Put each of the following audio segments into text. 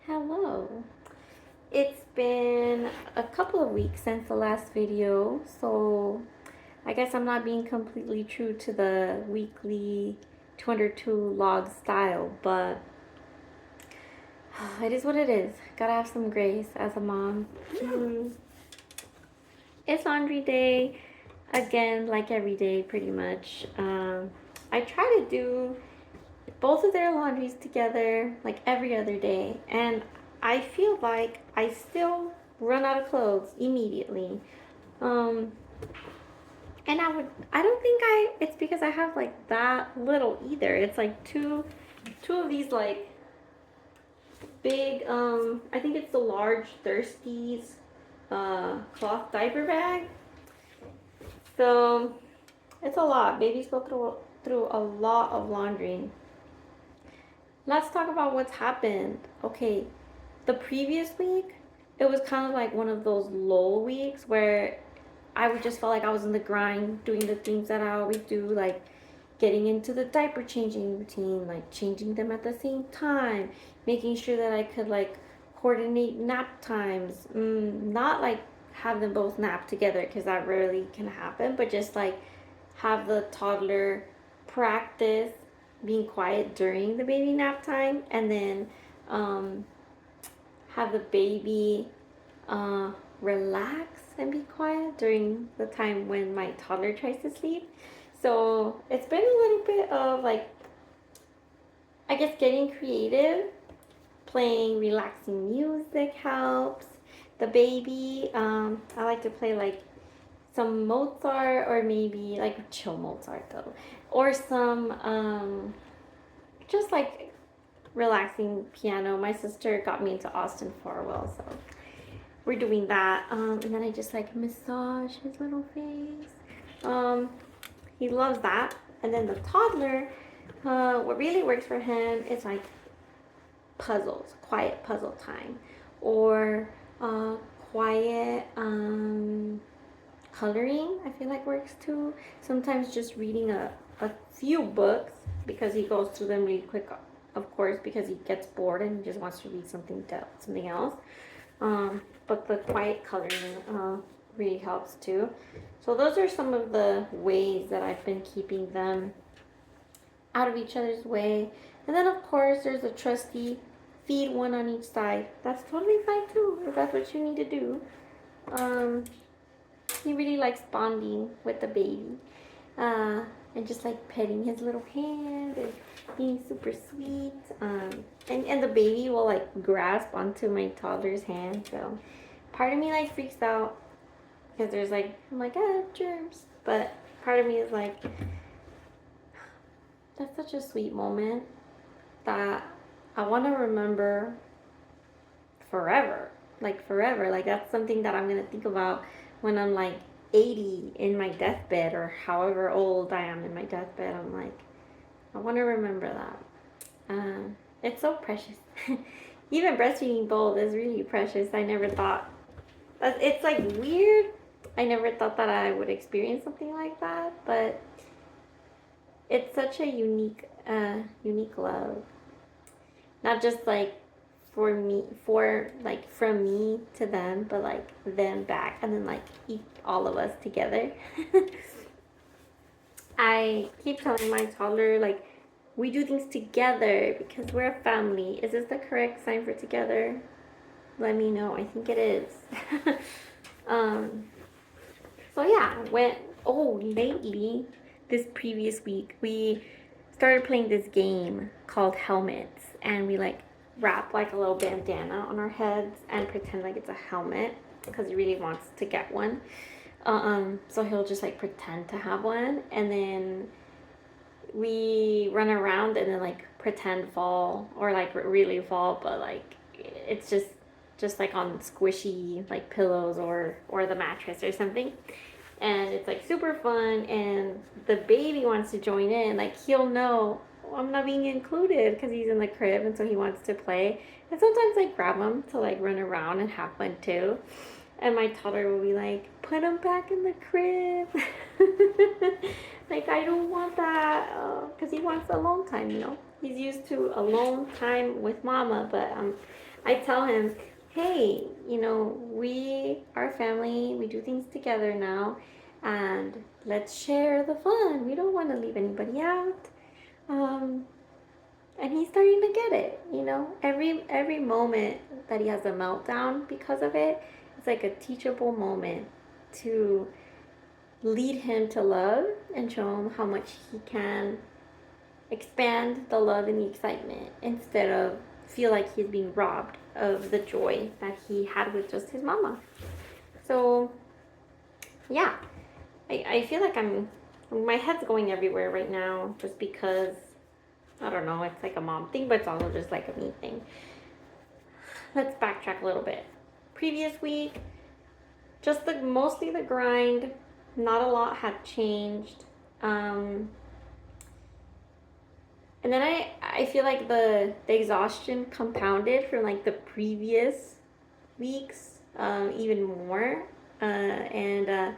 Hello. It's been a couple of weeks since the last video, so I guess I'm not being completely true to the weekly 202 log style, but it is what it is. Gotta have some grace as a mom. It's laundry day again, like every day, pretty much. I try to do both of their laundries together like every other day, and I feel like I still run out of clothes immediately. Um, and I don't think it's because I have like that little either. It's like two of these like big, I think it's the large Thirsties cloth diaper bag. So it's a lot. Babies go through a lot of laundry. Let's talk about what's happened. Okay, the previous week, it was kind of like one of those lull weeks where I would just felt like I was in the grind doing the things that I always do, like getting into the diaper changing routine, like changing them at the same time, making sure that I could like coordinate nap times, not like have them both nap together because that rarely can happen, but just like have the toddler practice being quiet during the baby nap time, and then um, have the baby uh, relax and be quiet during the time when my toddler tries to sleep. So it's been a little bit of like, I guess, getting creative. Playing relaxing music helps. The baby, I like to play like some Mozart, or maybe like chill Mozart though, or some just like relaxing piano. My sister got me into Austin for a while, so we're doing that. And then I just like massage his little face. Um, he loves that. And then the toddler, what really works for him is like puzzles, quiet puzzle time, or quiet coloring. I feel like works too. Sometimes just reading a few books because he goes through them really quick, of course, because he gets bored and he just wants to read something else. But the quiet coloring really helps too. So those are some of the ways that I've been keeping them out of each other's way. And then of course there's a trusty feed one on each side. That's totally fine too, if that's what you need to do. He really likes bonding with the baby. And just like petting his little hand and being super sweet. And the baby will like grasp onto my toddler's hand. So part of me like freaks out because there's like, I'm like, germs. But part of me is like, that's such a sweet moment that I want to remember forever. Like forever. Like that's something that I'm going to think about when I'm like 80 in my deathbed, or however old I am in my deathbed. I'm like, I want to remember that. It's so precious. Even breastfeeding both is really precious. I never thought, it's like weird. I never thought that I would experience something like that, but it's such a unique love. Not just like from me to them, but like them back, and then like all of us together. I keep telling my toddler, like, we do things together because we're a family. Is this the correct sign for together? Let me know. I think it is. um, so yeah, lately, this previous week, we started playing this game called Helmets, and we like wrap like a little bandana on our heads and pretend like it's a helmet because he really wants to get one. So he'll just like pretend to have one, and then we run around and then like pretend fall, or like really fall, but like it's just like on squishy like pillows or the mattress or something. And it's like super fun, and the baby wants to join in. Like he'll know, oh, I'm not being included because he's in the crib, and so he wants to play. And sometimes I grab him to like run around and have fun too. And my toddler will be like, put him back in the crib. Like, I don't want that, because he wants alone time, He's used to alone time with mama, but I tell him, hey, we are family, we do things together now, and let's share the fun. We don't want to leave anybody out. Um, and he's starting to get it. Every moment that he has a meltdown because of it, it's like a teachable moment to lead him to love and show him how much he can expand the love and the excitement instead of feel like he's being robbed of the joy that he had with just his mama. So yeah, I feel like my head's going everywhere right now just because I don't know, it's like a mom thing, but it's also just like a me thing. Let's backtrack a little bit. Previous week, just mostly the grind. Not a lot had changed. And then I feel like the exhaustion compounded from like the previous weeks, even more. And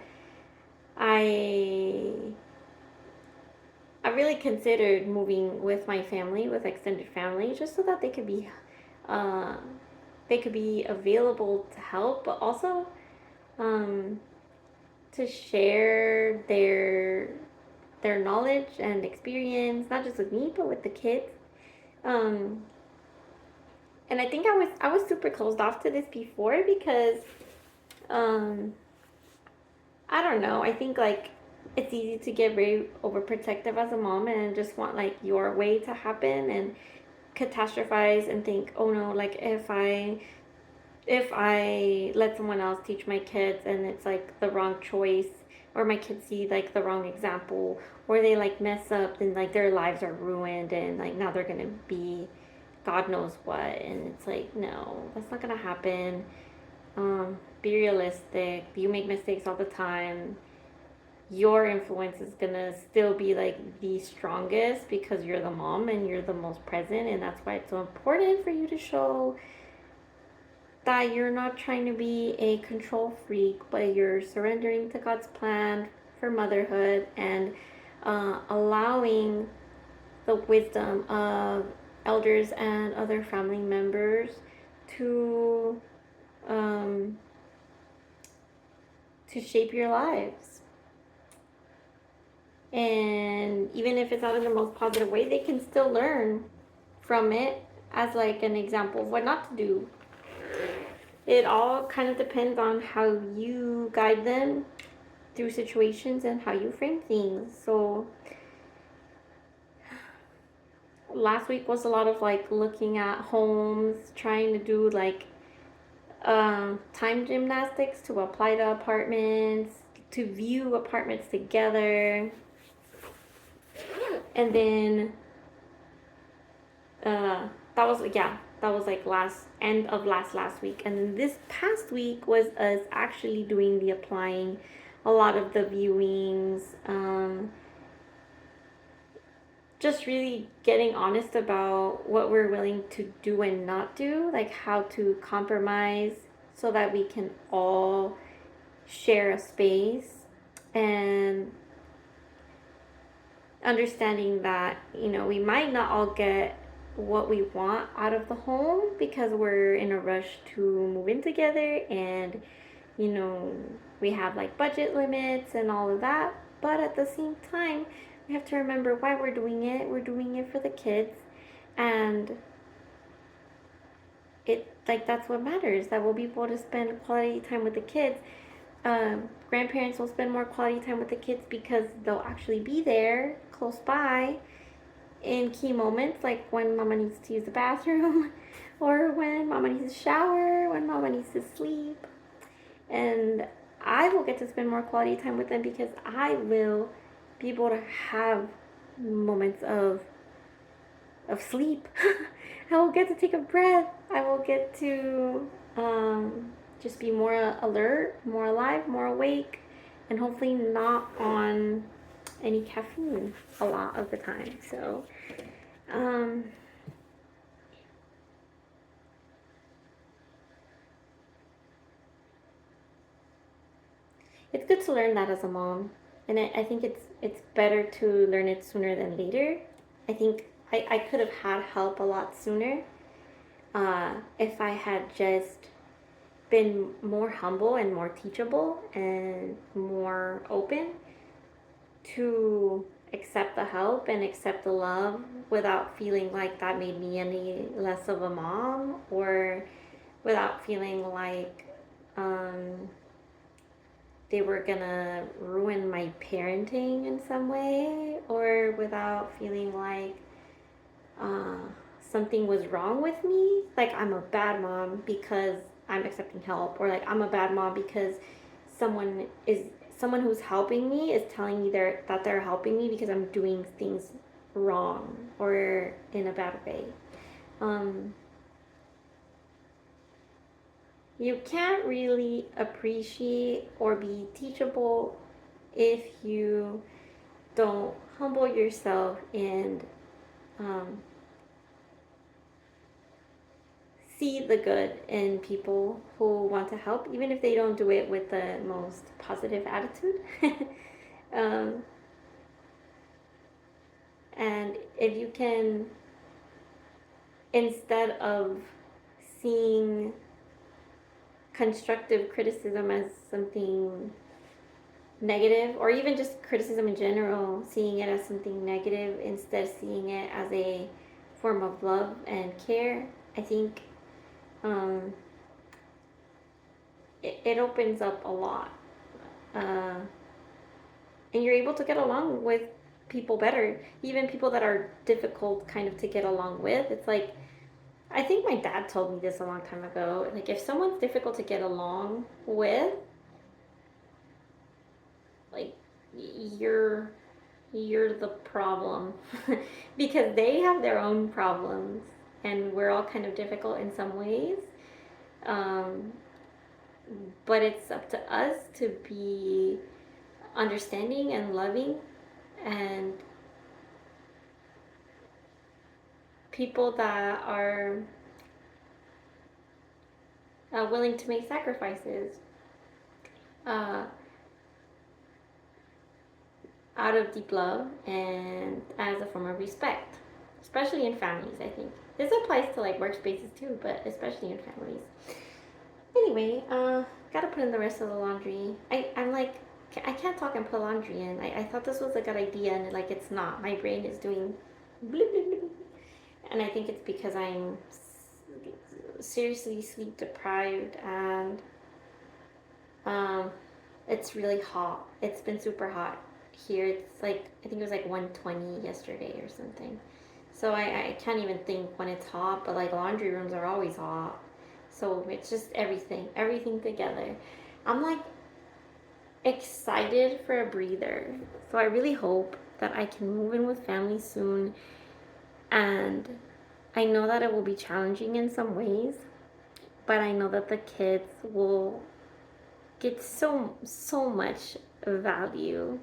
I really considered moving with my family, with extended family, just so that uh, they could be available to help, but also to share their knowledge and experience, not just with me, but with the kids. Um, and I think I was super closed off to this before because um, I don't know. I think like it's easy to get very overprotective as a mom and just want like your way to happen and catastrophize and think, oh no, like if I let someone else teach my kids and it's like the wrong choice, or my kids see like the wrong example, or they like mess up, then like their lives are ruined and like now they're gonna be God knows what. And it's like, no, that's not gonna happen. Be realistic. You make mistakes all the time. Your influence is gonna still be like the strongest because you're the mom and you're the most present, and that's why it's so important for you to show that you're not trying to be a control freak, but you're surrendering to God's plan for motherhood and allowing the wisdom of elders and other family members to um, to shape your lives. And even if it's not in the most positive way, they can still learn from it as like an example of what not to do. It all kind of depends on how you guide them through situations and how you frame things. So last week was a lot of like looking at homes, trying to do like time gymnastics to apply to apartments, to view apartments together. And then that was like end of last week. And then this past week was us actually doing the applying, a lot of the viewings, just really getting honest about what we're willing to do and not do, like how to compromise so that we can all share a space, and understanding that, we might not all get what we want out of the home because we're in a rush to move in together, and we have like budget limits and all of that. But at the same time, we have to remember why we're doing it. We're doing it for the kids, and that's what matters, that we'll be able to spend quality time with the kids. Grandparents will spend more quality time with the kids because they'll actually be there close by in key moments, like when mama needs to use the bathroom or when mama needs to shower, when mama needs to sleep. And I will get to spend more quality time with them because I will be able to have moments of sleep. I will get to take a breath. I will get to just be more alert, more alive, more awake, and hopefully not on any caffeine a lot of the time. So it's good to learn that as a mom, and I think it's better to learn it sooner than later. I think I could have had help a lot sooner, if I had just been more humble and more teachable and more open to accept the help and accept the love without feeling like that made me any less of a mom, or without feeling like um, they were gonna ruin my parenting in some way, or without feeling like uh, something was wrong with me, like I'm a bad mom because I'm accepting help, or like I'm a bad mom because someone is someone who's helping me is telling me that they're helping me because I'm doing things wrong or in a bad way. Um, you can't really appreciate or be teachable if you don't humble yourself and um, see the good in people who want to help, even if they don't do it with the most positive attitude. um, and if you can, instead of seeing constructive criticism as something negative, or even just criticism in general, seeing it as something negative instead seeing it as a form of love and care, I think um, it opens up a lot. Uh, and you're able to get along with people better, even people that are difficult kind of to get along with. It's like, I think my dad told me this a long time ago, like if someone's difficult to get along with, like you're you're the problem because they have their own problems and we're all kind of difficult in some ways. um, but it's up to us to be understanding and loving and people that are willing to make sacrifices uh, out of deep love and as a form of respect, especially in families. I think this applies to like workspaces too, but especially in families. Anyway, gotta put in the rest of the laundry. I'm like, I can't talk and put laundry in. I thought this was a good idea, and like it's not. My brain is doing bleep, bleep, bleep. And I think it's because I'm seriously sleep deprived, and um, it's really hot. It's been super hot here. It's like, I think it was like 120 yesterday or something. So I can't even think when it's hot, but like laundry rooms are always hot. So it's just everything together. I'm like excited for a breather. So I really hope that I can move in with family soon. And I know that it will be challenging in some ways, but I know that the kids will get so much value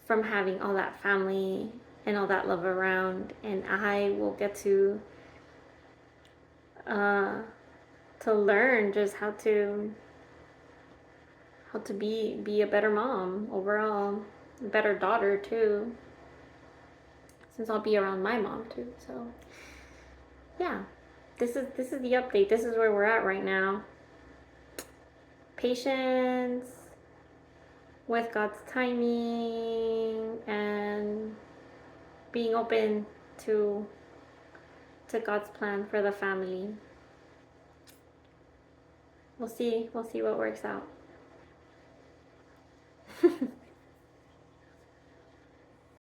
from having all that family and all that love around, and I will get uh, to learn just how to be a better mom overall, a better daughter too, since I'll be around my mom too. So yeah, this is the update. This is where we're at right now. Patience with God's timing and being open to God's plan for the family. We'll see what works out.